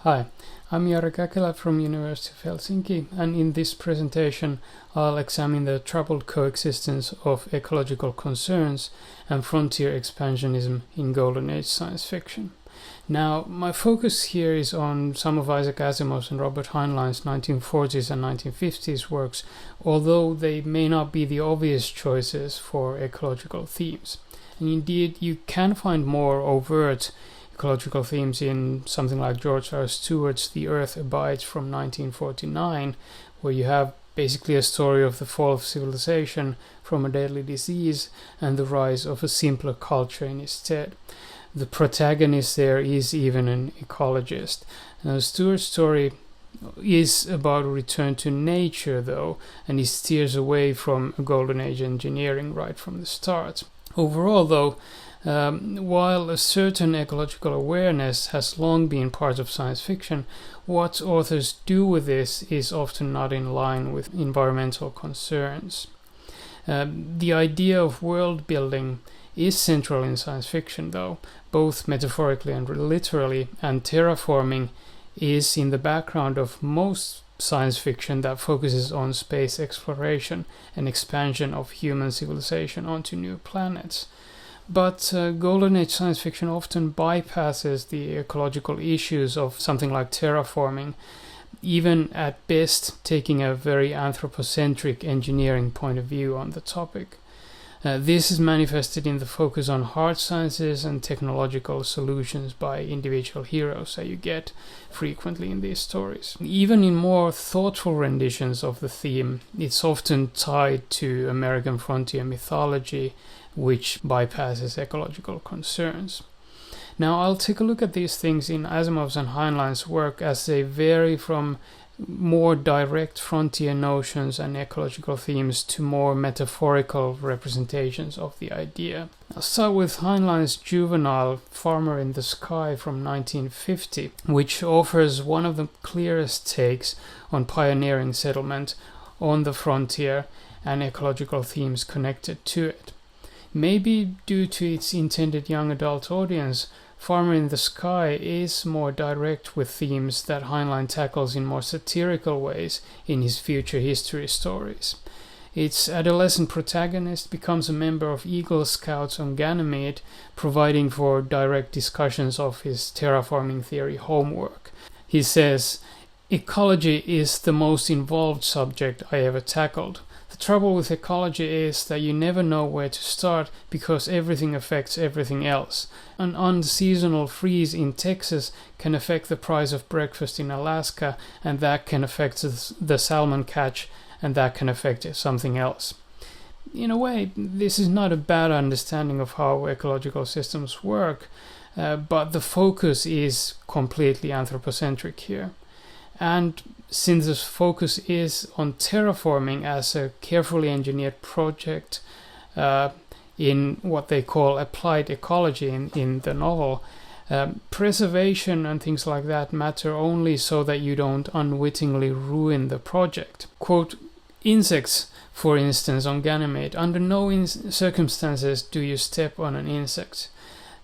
Hi, I'm Jari Käkelä from University of Helsinki, and in this presentation I'll examine the troubled coexistence of ecological concerns and frontier expansionism in Golden Age science fiction. Now, my focus here is on some of Isaac Asimov's and Robert Heinlein's 1940s and 1950s works, although they may not be the obvious choices for ecological themes. And indeed, you can find more overt ecological themes in something like George R. Stewart's The Earth Abides from 1949, where you have basically a story of the fall of civilization from a deadly disease and the rise of a simpler culture in its stead. The protagonist there is even an ecologist. Now, Stewart's story is about a return to nature, though, and he steers away from a Golden Age engineering right from the start. Overall, though, while a certain ecological awareness has long been part of science fiction, what authors do with this is often not in line with environmental concerns. The idea of world building is central in science fiction, though, both metaphorically and literally, and terraforming is in the background of most science fiction that focuses on space exploration and expansion of human civilization onto new planets. But Golden Age science fiction often bypasses the ecological issues of something like terraforming, even at best taking a very anthropocentric engineering point of view on the topic. This is manifested in the focus on hard sciences and technological solutions by individual heroes that you get frequently in these stories. Even in more thoughtful renditions of the theme, it's often tied to American frontier mythology, which bypasses ecological concerns. Now, I'll take a look at these things in Asimov's and Heinlein's work as they vary from more direct frontier notions and ecological themes to more metaphorical representations of the idea. I'll start with Heinlein's juvenile Farmer in the Sky from 1950, which offers one of the clearest takes on pioneering settlement on the frontier and ecological themes connected to it. Maybe due to its intended young adult audience, Farmer in the Sky is more direct with themes that Heinlein tackles in more satirical ways in his future history stories. Its adolescent protagonist becomes a member of Eagle Scouts on Ganymede, providing for direct discussions of his terraforming theory homework. He says, "Ecology is the most involved subject I ever tackled. The trouble with ecology is that you never know where to start because everything affects everything else. An unseasonal freeze in Texas can affect the price of breakfast in Alaska, and that can affect the salmon catch, and that can affect something else." In a way, this is not a bad understanding of how ecological systems work, but the focus is completely anthropocentric here. And since the focus is on terraforming as a carefully engineered project in what they call applied ecology in the novel, preservation and things like that matter only so that you don't unwittingly ruin the project. Quote, "Insects, for instance, on Ganymede, under no circumstances do you step on an insect.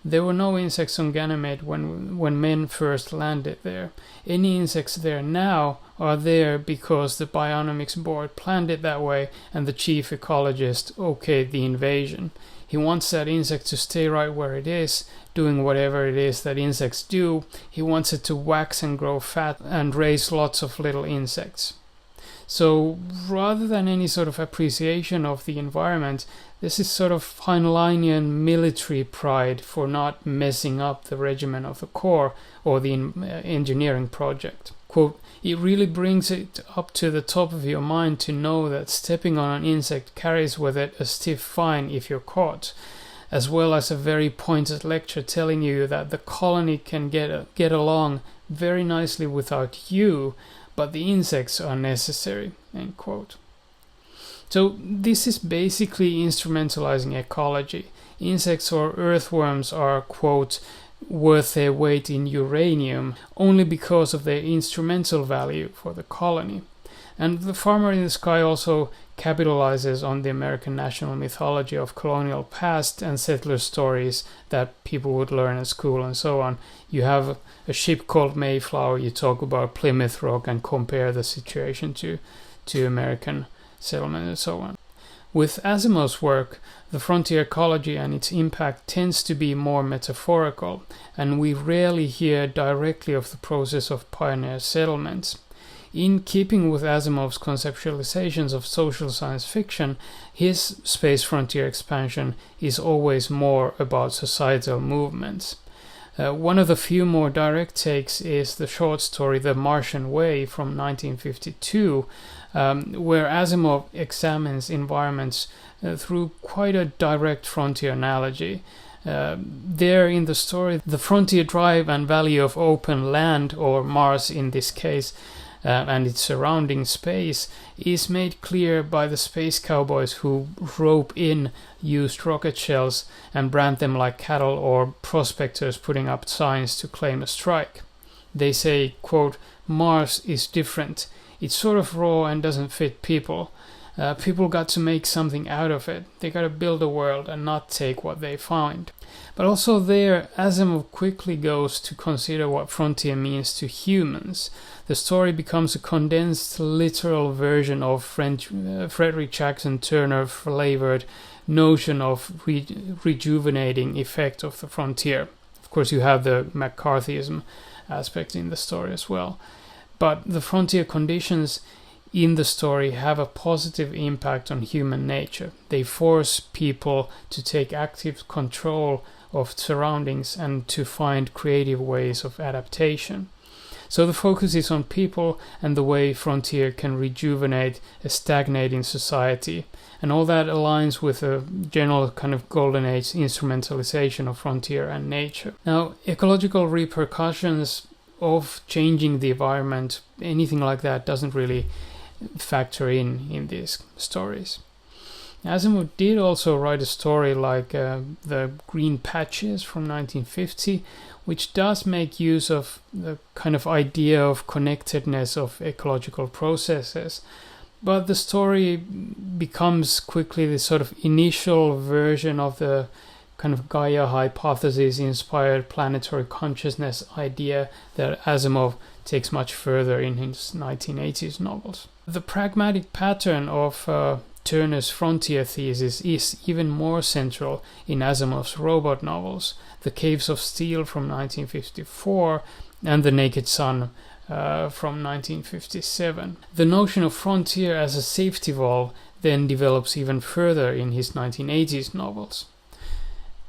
There were no insects on Ganymede when men first landed there. Any insects there now are there because the Bionomics Board planned it that way and the chief ecologist okayed the invasion. He wants that insect to stay right where it is, doing whatever it is that insects do. He wants it to wax and grow fat and raise lots of little insects." So rather than any sort of appreciation of the environment, this is sort of Heinleinian military pride for not messing up the regimen of the Corps or the engineering project. Quote, "It really brings it up to the top of your mind to know that stepping on an insect carries with it a stiff fine if you're caught, as well as a very pointed lecture telling you that the colony can get along very nicely without you, but the insects are necessary." End quote. So this is basically instrumentalizing ecology. Insects or earthworms are, quote, "worth their weight in uranium only because of their instrumental value for the colony." And The Farmer in the Sky also capitalizes on the American national mythology of colonial past and settler stories that people would learn at school and so on. You have a ship called Mayflower, you talk about Plymouth Rock and compare the situation to American settlement and so on. With Asimov's work, the frontier ecology and its impact tends to be more metaphorical, and we rarely hear directly of the process of pioneer settlements. In keeping with Asimov's conceptualizations of social science fiction, his space frontier expansion is always more about societal movements. One of the few more direct takes is the short story The Martian Way from 1952, where Asimov examines environments through quite a direct frontier analogy. There in the story, the frontier drive and value of open land, or Mars in this case, and its surrounding space is made clear by the space cowboys who rope in used rocket shells and brand them like cattle, or prospectors putting up signs to claim a strike. They say, quote, "Mars is different. It's sort of raw and doesn't fit people. People got to make something out of it. They got to build a world and not take what they find." But also there, Asimov quickly goes to consider what frontier means to humans. The story becomes a condensed, literal version of Frederick Jackson Turner flavored notion of rejuvenating effect of the frontier. Of course, you have the McCarthyism aspect in the story as well. But the frontier conditions in the story have a positive impact on human nature. They force people to take active control of surroundings and to find creative ways of adaptation. So the focus is on people and the way frontier can rejuvenate a stagnating society. And all that aligns with a general kind of golden age instrumentalization of frontier and nature. Now, ecological repercussions of changing the environment, anything like that, doesn't really factor in these stories. Asimov did also write a story like The Green Patches from 1950, which does make use of the kind of idea of connectedness of ecological processes. But the story becomes quickly the sort of initial version of the kind of Gaia hypothesis-inspired planetary consciousness idea that Asimov takes much further in his 1980s novels. The pragmatic pattern of Turner's frontier thesis is even more central in Asimov's robot novels, The Caves of Steel from 1954 and The Naked Sun from 1957. The notion of frontier as a safety valve then develops even further in his 1980s novels.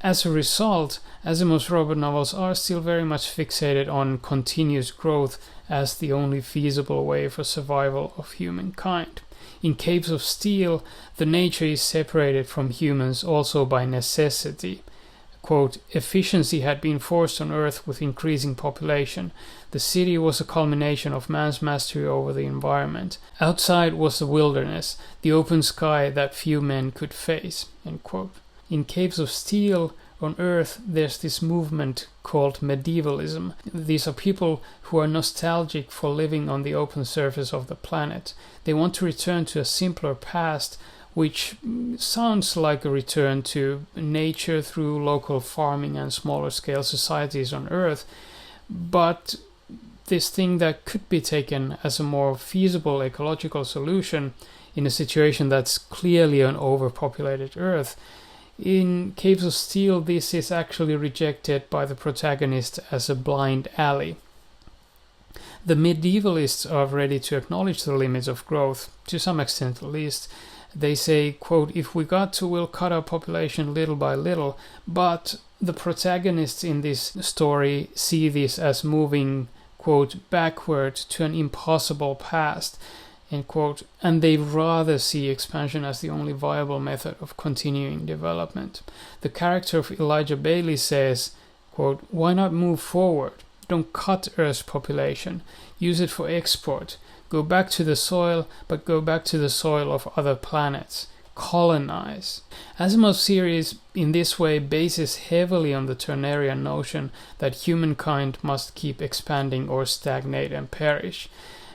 As a result, Asimov's robot novels are still very much fixated on continuous growth as the only feasible way for survival of humankind. In Caves of Steel, the nature is separated from humans also by necessity. Quote, "Efficiency had been forced on Earth with increasing population. The city was a culmination of man's mastery over the environment. Outside was the wilderness, the open sky that few men could face." End quote. In Caves of Steel, on Earth, there's this movement called medievalism. These are people who are nostalgic for living on the open surface of the planet. They want to return to a simpler past, which sounds like a return to nature through local farming and smaller scale societies on Earth. But this thing that could be taken as a more feasible ecological solution in a situation that's clearly an overpopulated Earth, in Caves of Steel, this is actually rejected by the protagonist as a blind alley. The medievalists are ready to acknowledge the limits of growth, to some extent at least. They say, quote, "If we got to, we'll cut our population little by little," but the protagonists in this story see this as moving, quote, "backward to an impossible past," end quote, and they rather see expansion as the only viable method of continuing development. The character of Elijah Bailey says, quote, "Why not move forward? Don't cut Earth's population. Use it for export. Go back to the soil, but go back to the soil of other planets. Colonize." Asimov's series in this way bases heavily on the Turnerian notion that humankind must keep expanding or stagnate and perish.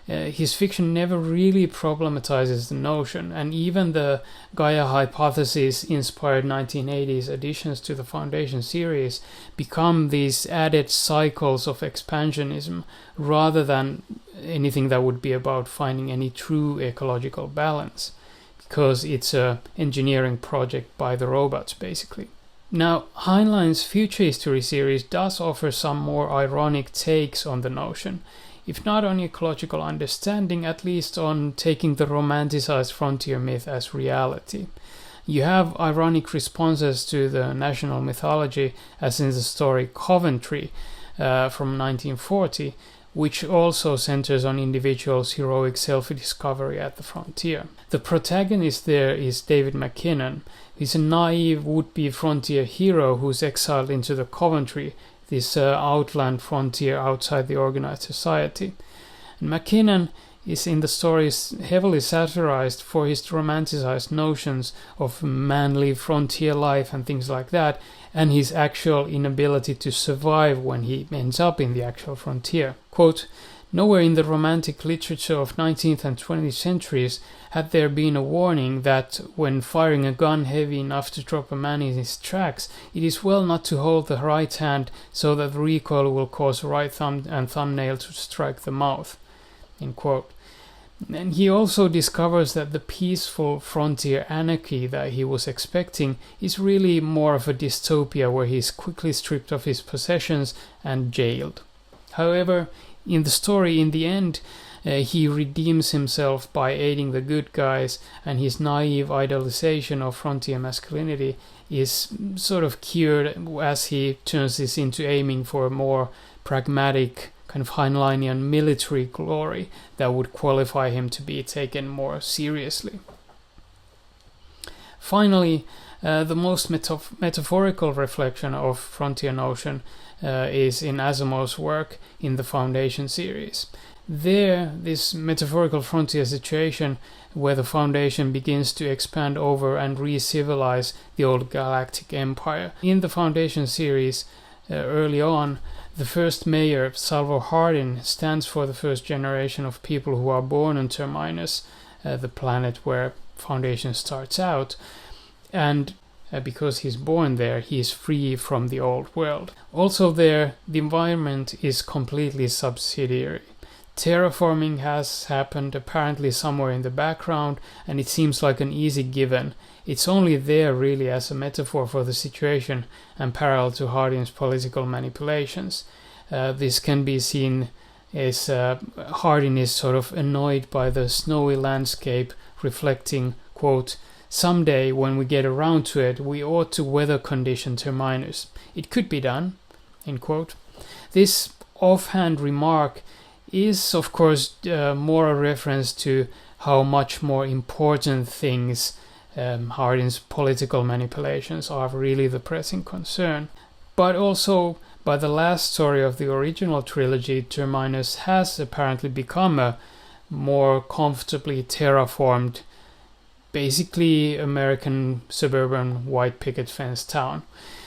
his fiction never really problematizes the notion, and even the Gaia hypothesis inspired 1980s additions to the Foundation series become these added cycles of expansionism rather than anything that would be about finding any true ecological balance, because it's an engineering project by the robots basically. Now, Heinlein's Future History series does offer some more ironic takes on the notion, if not on ecological understanding, at least on taking the romanticized frontier myth as reality. You have ironic responses to the national mythology, as in the story Coventry from 1940, which also centers on individuals' heroic self-discovery at the frontier. The protagonist there is David McKinnon. He's a naive would-be frontier hero who's exiled into the Coventry, this outland frontier outside the organized society. And McKinnon is in the stories heavily satirized for his romanticized notions of manly frontier life and things like that, and his actual inability to survive when he ends up in the actual frontier. Quote, "Nowhere in the romantic literature of 19th and 20th centuries had there been a warning that when firing a gun heavy enough to drop a man in his tracks, it is well not to hold the right hand so that the recoil will cause right thumb and thumbnail to strike the mouth." End quote. And he also discovers that the peaceful frontier anarchy that he was expecting is really more of a dystopia where he is quickly stripped of his possessions and jailed. However, in the story, in the end, he redeems himself by aiding the good guys, and his naive idealization of frontier masculinity is sort of cured as he turns this into aiming for a more pragmatic kind of Heinleinian military glory that would qualify him to be taken more seriously. Finally, the most metaphorical reflection of frontier notion is in Asimov's work in the Foundation series. There, this metaphorical frontier situation where the Foundation begins to expand over and re-civilize the old galactic empire. In the Foundation series, early on, the first mayor, Salvo Hardin, stands for the first generation of people who are born on Terminus, the planet where Foundation starts out, and because he's born there, he is free from the old world. Also there, the environment is completely subsidiary. Terraforming has happened apparently somewhere in the background, and it seems like an easy given. It's only there really as a metaphor for the situation and parallel to Hardin's political manipulations. This can be seen as Hardin is sort of annoyed by the snowy landscape, reflecting, quote, "Someday when we get around to it, we ought to weather condition Terminus. It could be done," end quote. This offhand remark is, of course, more a reference to how much more important things Hardin's political manipulations are really the pressing concern. But also, by the last story of the original trilogy, Terminus has apparently become a more comfortably terraformed, basically American suburban white picket fence town.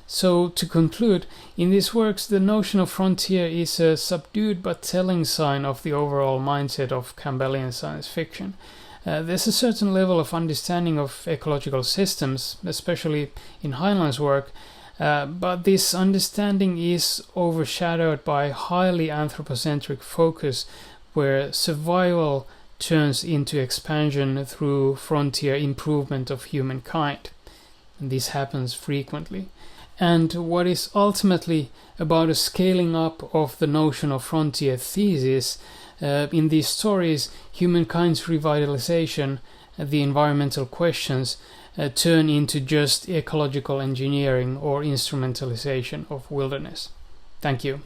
So, to conclude, in these works, the notion of frontier is a subdued but telling sign of the overall mindset of Campbellian science fiction. There's a certain level of understanding of ecological systems, especially in Heinlein's work, but this understanding is overshadowed by highly anthropocentric focus, where survival turns into expansion through frontier improvement of humankind. And this happens frequently. And what is ultimately about a scaling up of the notion of frontier thesis, in these stories, humankind's revitalization, the environmental questions, turn into just ecological engineering or instrumentalization of wilderness. Thank you.